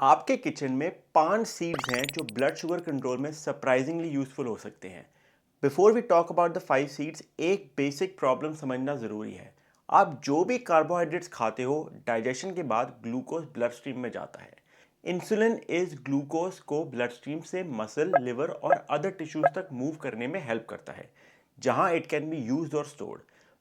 आपके किचन में 5 सीड्स हैं जो ब्लड शुगर कंट्रोल में सरप्राइजिंगली यूजफुल हो सकते हैं। Before we talk about the 5 seeds, एक बेसिक प्रॉब्लम समझना ज़रूरी है। आप जो भी कार्बोहाइड्रेट्स खाते हो, डाइजेशन के बाद ग्लूकोज ब्लड स्ट्रीम में जाता है। इंसुलिन इस ग्लूकोज को ब्लड स्ट्रीम से मसल, लिवर और अदर टिश्यूज तक मूव करने में हेल्प करता है, जहां इट कैन बी यूज्ड और स्टोर्ड।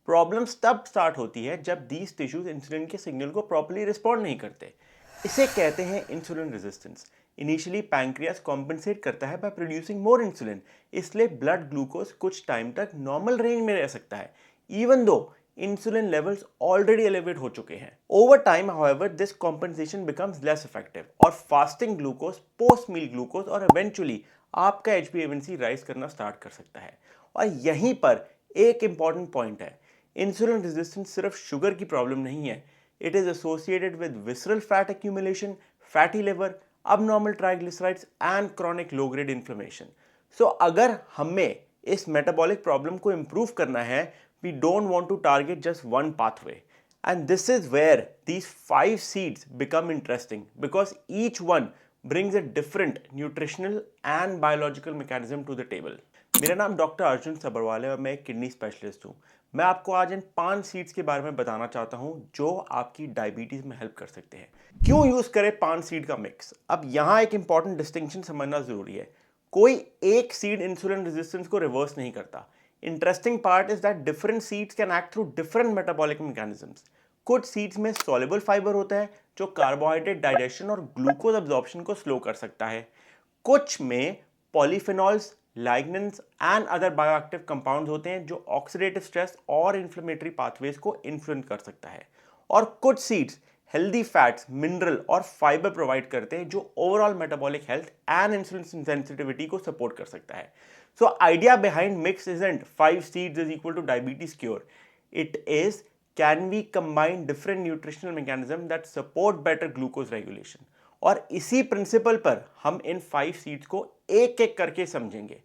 प्रॉब्लम्स तब स्टार्ट होती है जब दीज टिश्यूज इंसुलिन के सिग्नल को प्रॉपर्ली रिस्पॉन्ड नहीं करते। इसे कहते हैं insulin resistance. Initially pancreas compensate करता है बाय प्रोड्यूसिंग मोर इंसुलिन, इसलिए ब्लड ग्लूकोज कुछ टाइम तक नॉर्मल रेंज में रह सकता है, even though insulin levels already elevate हो चुके हैं। Over time however this compensation becomes less effective और fasting glucose, post meal glucose और इवेंचुअली आपका HbA1c राइज करना स्टार्ट कर सकता है। और यहीं पर एक इंपॉर्टेंट पॉइंट है, इंसुलिन रेजिस्टेंस सिर्फ शुगर की प्रॉब्लम नहीं है। It is associated with visceral fat accumulation, fatty liver, abnormal triglycerides and chronic low-grade inflammation. So अगर हमें इस metabolic problem को improve करना है, we don't want to target just one pathway. And this is where these 5 seeds become interesting because each one brings a different nutritional and biological mechanism to the table. मेरा नाम doctor Arjun Sabharwal है और मैं एक kidney specialist हूँ। मैं आपको आज इन 5 सीड्स के बारे में बताना चाहता हूँ जो आपकी डायबिटीज में हेल्प कर सकते हैं। क्यों यूज करें 5 सीड का मिक्स? अब यहाँ एक इंपॉर्टेंट डिस्टिंक्शन समझना जरूरी है। कोई एक सीड इंसुलिन रेजिस्टेंस को रिवर्स नहीं करता। Interesting part is that different seeds can act through different metabolic mechanisms. कुछ सीड्स में सॉल्युबल फाइबर होता है जो कार्बोहाइड्रेट डाइजेशन और ग्लूकोज अब्जॉर्प्शन को स्लो कर सकता है। कुछ में polyphenols, lignans and other bioactive compounds होते हैं जो ऑक्सीडेटिव स्ट्रेस और इन्फ्लेमेटरी पाथवेज को इन्फ्लुएंस कर सकता है। और कुछ सीड्स हेल्दी फैट्स, मिनरल और फाइबर प्रोवाइड करते हैं जो overall metabolic health and insulin sensitivity को सपोर्ट कर सकता है। So idea behind mix isn't 5 seeds is equal to diabetes cure. It is, can we combine different nutritional mechanism that support better glucose regulation. और इसी principal पर हम इन 5 seeds को एक एक करके समझेंगे।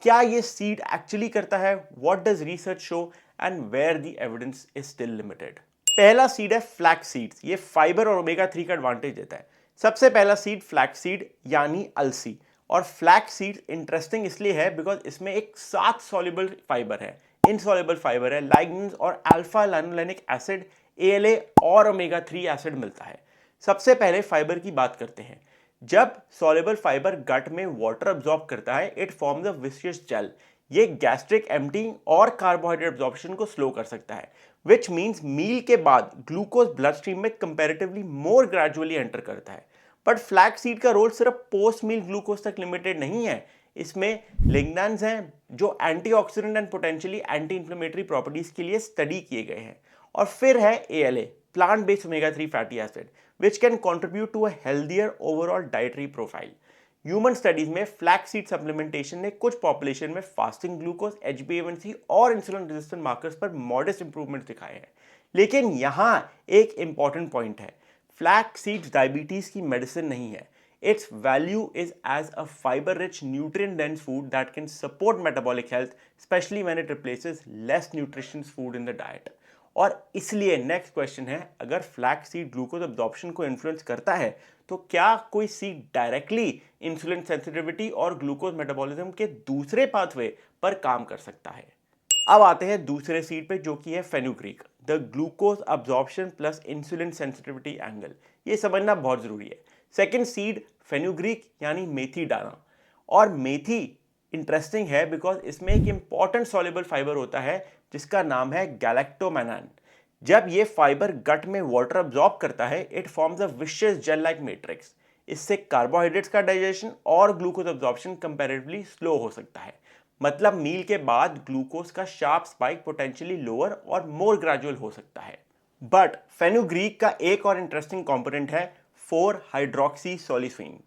क्या ये सीड एक्चुअली करता है, what does research show and where the evidence is still limited. पहला सीड है फ्लैक्स सीड्स। ये फाइबर और ओमेगा 3 का एडवांटेज देता है। सबसे पहला सीड फ्लैक्स सीड यानी अलसी। और फ्लैक्स सीड इंटरेस्टिंग इसलिए है बिकॉज इसमें एक 7 सॉल्युबल फाइबर है, इनसॉल्युबल फाइबर है, लाइग्नेंस और अल्फा लाइनोलेनिक एसिड, ALA और ओमेगा 3 एसिड मिलता है। सबसे पहले फाइबर की बात करते हैं। जब सॉल्युबल फाइबर गट में वाटर अब्सॉर्ब करता है, it forms a viscous gel. ये गैस्ट्रिक एम्प्टिंग और कार्बोहाइड्रेट अब्सॉर्प्शन को स्लो कर सकता है, विच मींस मील के बाद ग्लूकोज ब्लड स्ट्रीम में कंपैरेटिवली मोर ग्रेजुअली एंटर करता है। बट फ्लैक्स सीड का रोल सिर्फ पोस्ट मील ग्लूकोज तक लिमिटेड नहीं है। इसमें लिग्नान्स हैं जो antioxidant and potentially anti inflammatory properties के लिए स्टडी किए गए हैं। और फिर है ALA, plant based omega 3 fatty acid, which can contribute to a healthier overall dietary profile. Human studies में फ्लैक्स सीड सप्लीमेंटेशन ने कुछ पॉपुलेशन में फास्टिंग ग्लूकोज, HbA1c और इंसुलिन रेजिस्टेंट मार्कर्स पर मॉडेस्ट इंप्रूवमेंट दिखाए हैं। लेकिन यहां एक इंपॉर्टेंट पॉइंट है, फ्लैक्स सीड्स डायबिटीज की मेडिसिन नहीं है। Its value is as a fiber-rich, nutrient-dense food that can support metabolic health, especially when it replaces less nutritious food in the diet. और इसलिए नेक्स्ट क्वेश्चन है, अगर flax seed glucose absorption को influence करता है तो क्या कोई सीड डायरेक्टली इंसुलिन सेंसिटिविटी और ग्लूकोज मेटाबॉलिज्म के दूसरे पाथवे पर काम कर सकता है? अब आते हैं दूसरे सीड पे जो कि है fenugreek, the glucose absorption plus insulin sensitivity angle. ये समझना बहुत जरूरी है। सेकेंड सीड फेनुग्रीक यानी मेथी दाना। और मेथी इंटरेस्टिंग है बिकॉज इसमें एक इंपॉर्टेंट सॉल्युबल फाइबर होता है जिसका नाम है गैलेक्टोमैनान। जब ये फाइबर गट में वाटर अब्सॉर्ब करता है, it forms a vicious gel like matrix. इससे कार्बोहाइड्रेट्स का डाइजेशन और ग्लूकोज अब्सॉर्प्शन कंपैरेटिवली स्लो हो सकता है। मतलब मील के बाद ग्लूकोज का शार्प स्पाइक पोटेंशियली लोअर और मोर ग्रेजुअल हो सकता है। बट फेनुग्रीक का एक और इंटरेस्टिंग कंपोनेंट है 4 hydroxyisoleucine.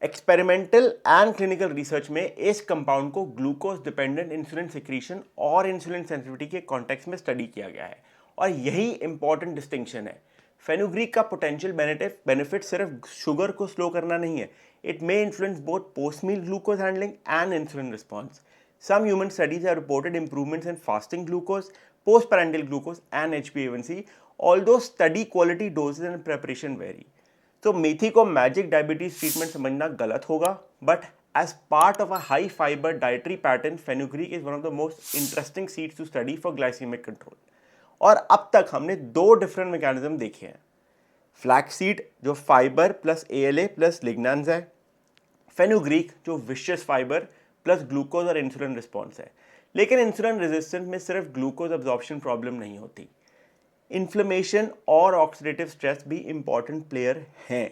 Experimental and clinical research में इस कंपाउंड को ग्लूकोज डिपेंडेंट इंसुलिन सिक्रीशन और इंसुलिन सेंसिटिविटी के कॉन्टेक्स्ट में स्टडी किया गया है। और यही इंपॉर्टेंट डिस्टिंक्शन है। फेनुग्रीक का पोटेंशियल बेनिफिट सिर्फ शुगर को स्लो करना नहीं है, it may influence both post meal glucose handling and insulin response. Some human studies have reported improvements in fasting glucose, postprandial glucose, and HbA1c, although study quality, doses, and preparation vary. तो मेथी को magic diabetes treatment समझना गलत होगा, but as part of a high fiber dietary pattern fenugreek is one of the most interesting seeds to study for glycemic control. और अब तक हमने दो डिफरेंट मैकेनिज्म देखे हैं। फ्लैक्स सीड जो fiber plus ALA plus lignans है, fenugreek जो विशियस फाइबर प्लस ग्लूकोज और इंसुलिन रिस्पॉन्स है। लेकिन इंसुलिन रेजिस्टेंस में सिर्फ ग्लूकोज अब्जॉर्प्शन प्रॉब्लम नहीं होती, इन्फ्लेमेशन और ऑक्सीडेटिव स्ट्रेस भी इंपॉर्टेंट प्लेयर हैं,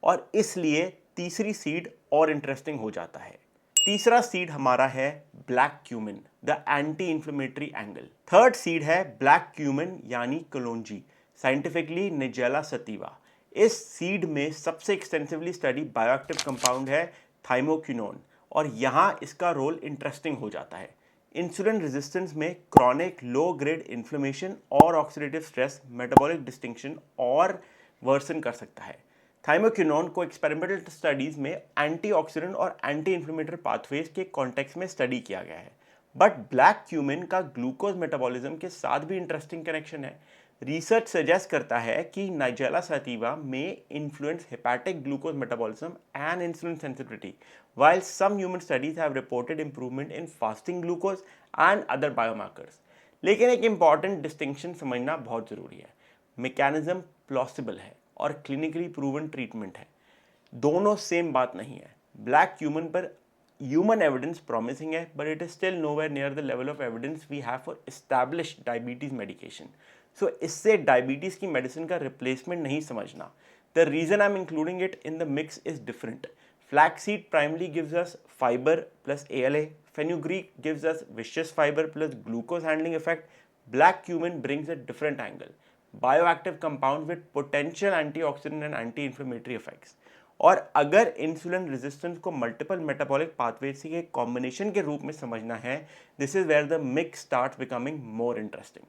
और इसलिए तीसरी सीड और इंटरेस्टिंग हो जाता है। तीसरा सीड हमारा है black cumin, the anti inflammatory angle. Third seed है ब्लैक क्यूमिन यानी कलोंजी, साइंटिफिकली निजेला सतीवा। इस सीड में सबसे एक्सटेंसिवली स्टडी बायोएक्टिव कंपाउंड है थाइमोक्विनोन, और यहाँ इसका रोल इंटरेस्टिंग हो जाता है। इंसुलिन रेजिस्टेंस में क्रॉनिक लो ग्रेड इन्फ्लेमेशन और ऑक्सीडेटिव स्ट्रेस, मेटाबॉलिक डिस्टिंक्शन और वर्सन कर सकता है। थाइमोक्विनोन को एक्सपेरिमेंटल स्टडीज में एंटीऑक्सीडेंट और एंटी इन्फ्लेमेटरी पाथवेज के कॉन्टेक्स्ट में स्टडी किया गया है। बट ब्लैक क्यूमिन का ग्लूकोज मेटाबॉलिज्म के साथ भी इंटरेस्टिंग कनेक्शन है। रिसर्च सजेस्ट करता है कि नाइजेला सैटिवा में influence hepatic glucose metabolism and insulin sensitivity, while some human studies have reported improvement in fasting glucose and other biomarkers। लेकिन एक इंपॉर्टेंट डिस्टिंक्शन समझना बहुत ज़रूरी है। मैकेनिज्म प्लॉसिबल है और क्लिनिकली प्रूवन ट्रीटमेंट है, दोनों सेम बात नहीं है। ब्लैक क्यूमन पर ह्यूमन एविडेंस प्रॉमिसिंग है, but it is still nowhere near the level of evidence we have for established diabetes medication. So इससे डायबिटीज की मेडिसिन का रिप्लेसमेंट नहीं समझना। The reason I am including it in the mix is different. Flaxseed primarily gives us fiber plus ALA, fenugreek gives us viscous fiber plus glucose handling effect, black cumin brings a different angle, bioactive compounds with potential antioxidant and anti-inflammatory effects। और अगर insulin resistance को multiple metabolic pathways के combination के रूप में समझना है, this is where the mix starts becoming more interesting.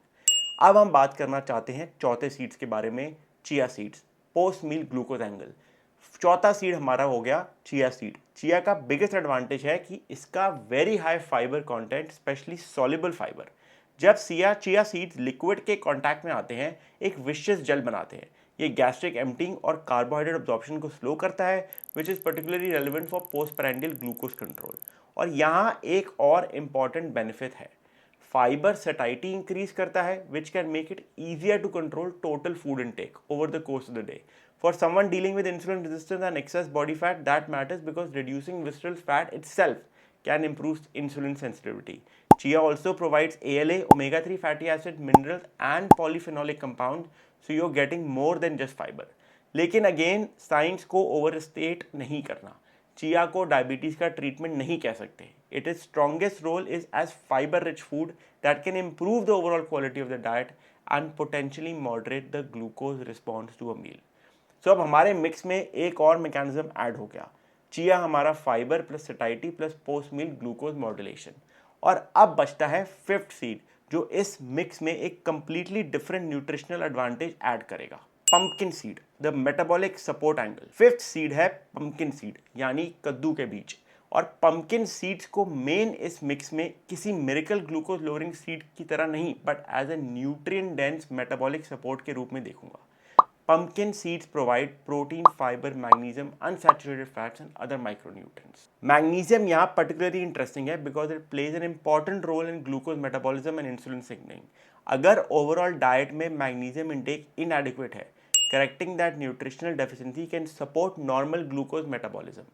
अब हम बात करना चाहते हैं चौथे सीड्स के बारे में, chia seeds, post meal glucose angle. चौथा सीड हमारा हो गया चिया सीड। चिया का बिगेस्ट एडवांटेज है कि इसका very high fibre content, specially soluble fibre. जब चिया सीड्स लिक्विड के कांटेक्ट में आते हैं, एक विशियस जेल बनाते हैं। ये गैस्ट्रिक एम्प्टिंग और कार्बोहाइड्रेट अब्जॉर्प्शन को स्लो करता है, which is particularly relevant for postprandial glucose control. और यहाँ एक और इम्पॉर्टेंट बेनिफिट है, फाइबर सैटिस्फैक्शन इंक्रीज करता है, which can make it easier to control total food intake over the course of the day. For someone dealing with insulin resistance and excess body fat, that matters because reducing visceral fat itself can improve insulin sensitivity. Chia also provides ALA, omega-3 fatty acid, minerals and polyphenolic compounds, so you're getting more than just fiber. लेकिन again science को overstate नहीं करना। Chia को diabetes का treatment नहीं कह सकते। It is strongest role is as fiber rich food that can improve the overall quality of the diet and potentially moderate the glucose response to a meal। सो अब हमारे mix में एक और मैकेनिज्म ऐड हो गया, चिया हमारा fibre plus satisfaction plus post meal glucose modulation. और अब बचता है फिफ्थ सीड, जो इस मिक्स में एक completely different nutritional advantage add करेगा, pumpkin seed, the metabolic support angle. Fifth seed है पंपकिन सीड यानी कद्दू के बीज। और पंपकिन सीड्स को मेन इस मिक्स में किसी मिरेकल ग्लूकोज लोअरिंग सीड की तरह नहीं, but as a nutrient dense metabolic support के रूप में देखूंगा। Pumpkin seeds provide protein, fiber, magnesium, unsaturated fats and other micronutrients। Magnesium यहाँ particularly interesting है because it plays an important role in glucose metabolism and insulin signaling। अगर overall diet में magnesium intake inadequate है, correcting that nutritional deficiency can support normal glucose metabolism।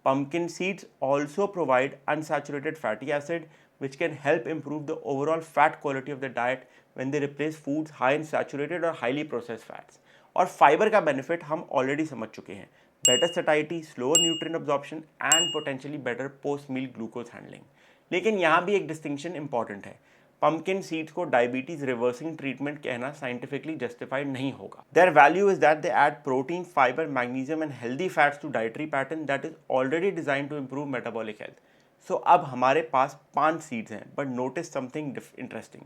Pumpkin seeds also provide unsaturated fatty acid, which can help improve the overall fat quality of the diet when they replace foods high in saturated or highly processed fats। और fibre का benefit हम already समझ चुके हैं, better satisfaction, slower nutrient absorption and potentially better post meal glucose handling. लेकिन यहाँ भी एक डिस्टिंक्शन इंपॉर्टेंट है, पंपकिन सीड्स को डायबिटीज रिवर्सिंग ट्रीटमेंट कहना साइंटिफिकली जस्टिफाइड नहीं होगा। Their value is that they add protein, fibre, magnesium and healthy fats to dietary pattern that is already design to improve metabolic health. So अब हमारे पास 5 seeds हैं, but notice something interesting,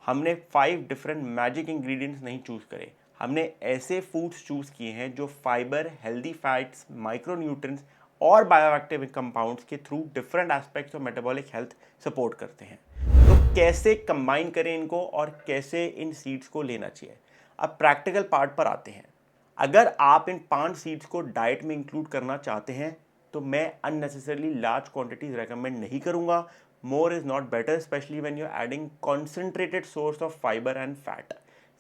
हमने 5 different magic ingredients नहीं choose करे, हमने ऐसे foods choose किए हैं जो फाइबर, हेल्दी फैट्स, माइक्रोन्यूट्रिएंट्स और बायोएक्टिव कंपाउंड्स के through different aspects of metabolic health support करते हैं। तो कैसे कंबाइन करें इनको और कैसे इन सीड्स को लेना चाहिए। अब प्रैक्टिकल पार्ट पर आते हैं। अगर आप इन 5 सीड्स को डाइट में इंक्लूड करना चाहते हैं तो मैं अननेसेसरली लार्ज क्वांटिटीज रेकमेंड नहीं करूंगा। More is not better, specially when you are adding concentrated source of fiber and fat.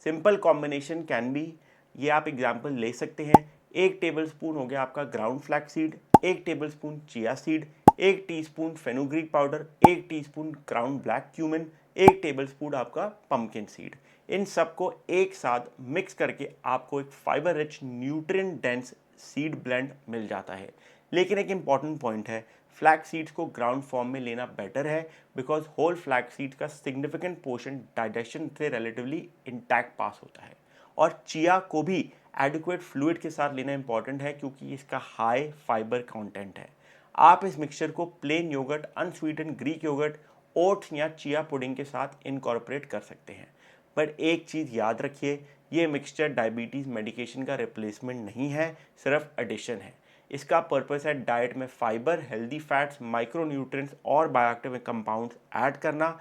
Simple combination can be, ये आप एग्जाम्पल ले सकते हैं। 1 टेबलस्पून हो गया आपका ground flax seed, 1 tablespoon chia seed, 1 teaspoon fenugreek powder, 1 teaspoon ground black cumin, 1 tablespoon आपका pumpkin seed. इन सबको एक साथ मिक्स करके आपको एक fibre rich nutrient dense seed blend मिल जाता है। लेकिन एक इंपॉर्टेंट पॉइंट है, फ्लैक्स सीड्स को ग्राउंड फॉर्म में लेना बेटर है बिकॉज होल फ्लैक्स सीड्स का सिग्निफिकेंट पोर्शन डाइजेशन से रिलेटिवली इंटैक्ट पास होता है। और चिया को भी एडिक्वेट फ्लूइड के साथ लेना इंपॉर्टेंट है क्योंकि इसका हाई फाइबर कंटेंट है। आप इस मिक्सचर को plain yogurt, unsweetened Greek yogurt, oats या चिया पुडिंग के साथ इनकॉर्पोरेट कर सकते हैं। बट एक चीज़ याद रखिए, ये मिक्सचर डायबिटीज़ मेडिकेशन का रिप्लेसमेंट नहीं है, सिर्फ एडिशन है। इसका पर्पस है डाइट में फाइबर, हेल्दी फैट्स, माइक्रोन्यूट्रिएंट्स और बायोएक्टिव कंपाउंड्स ऐड करना,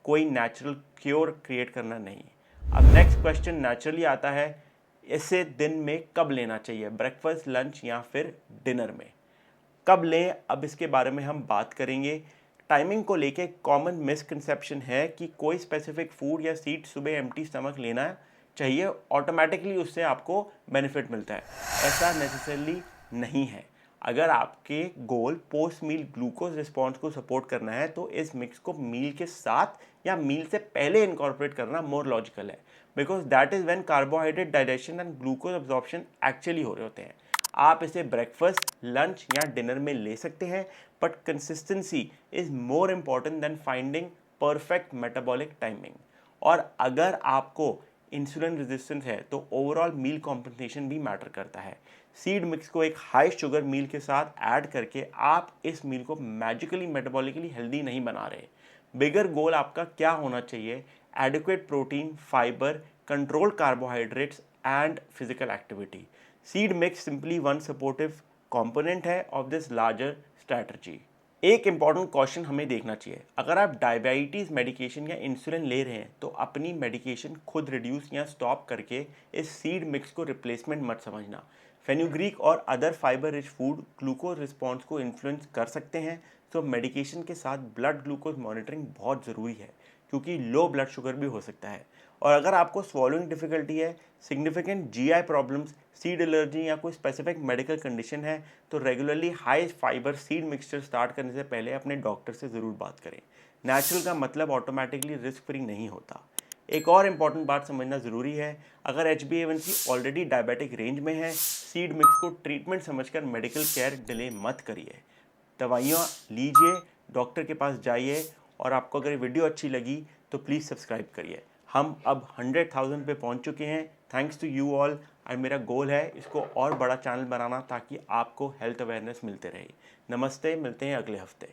कोई नेचुरल क्योर क्रिएट करना नहीं। अब नेक्स्ट क्वेश्चन नेचुरली आता है, इसे दिन में कब लेना चाहिए, ब्रेकफास्ट, लंच या फिर डिनर में? कब लें, अब इसके बारे में हम बात करेंगे। टाइमिंग को लेके कॉमन मिसकंसेप्शन है कि कोई स्पेसिफिक फूड या सीड सुबह एम्प्टी स्टमक लेना चाहिए, ऑटोमेटिकली उससे आपको बेनिफिट मिलता है। ऐसा नेसेसरली नहीं है। अगर आपके goal post meal glucose response को सपोर्ट करना है तो इस मिक्स को मील के साथ या मील से पहले इनकॉर्पोरेट करना मोर लॉजिकल है, because that is when carbohydrate digestion and glucose absorption actually हो रहे होते हैं। आप इसे ब्रेकफास्ट, लंच या डिनर में ले सकते हैं, but consistency is more important than finding perfect metabolic timing. और अगर आपको इंसुलिन रेजिस्टेंस है तो ओवरऑल मील कॉम्पनसेशन भी मैटर करता है। सीड मिक्स को एक हाई शुगर मील के साथ ऐड करके आप इस मील को मैजिकली मेटाबॉलिकली हेल्दी नहीं बना रहे। बिगर गोल आपका क्या होना चाहिए, adequate protein, fibre, control carbohydrates and physical activity. Seed mix simply one supportive component है ऑफ दिस लार्जर स्ट्रैटेजी। एक इंपॉर्टेंट क्वेश्चन हमें देखना चाहिए, अगर आप डायबिटीज़ मेडिकेशन या इंसुलिन ले रहे हैं तो अपनी मेडिकेशन खुद रिड्यूस या स्टॉप करके इस सीड मिक्स को रिप्लेसमेंट मत समझना। फेनुग्रीक और other fibre rich food glucose response को इन्फ्लुएंस कर सकते हैं, तो मेडिकेशन के साथ ब्लड ग्लूकोज मॉनिटरिंग बहुत ज़रूरी है क्योंकि लो ब्लड शुगर भी हो सकता है। और अगर आपको स्वॉलोइंग डिफिकल्टी है, significant GI problems, seed allergy या कोई स्पेसिफिक मेडिकल कंडीशन है तो regularly high fibre seed mixture start करने से पहले अपने डॉक्टर से ज़रूर बात करें। नेचुरल का मतलब ऑटोमेटिकली रिस्क फ्री नहीं होता। एक और इम्पॉर्टेंट बात समझना ज़रूरी है, अगर HbA1c ऑलरेडी डायबिटिक रेंज में है, सीड मिक्स को ट्रीटमेंट समझकर मेडिकल केयर डिले मत करिए। दवाइयाँ लीजिए, डॉक्टर के पास जाइए। और आपको अगर वीडियो अच्छी लगी तो प्लीज़ सब्सक्राइब करिए। हम अब 100,000 पे पहुंच चुके हैं, थैंक्स टू यू ऑल। और मेरा गोल है इसको और बड़ा चैनल बनाना ताकि आपको हेल्थ अवेयरनेस मिलते रहे। नमस्ते, मिलते हैं अगले हफ्ते।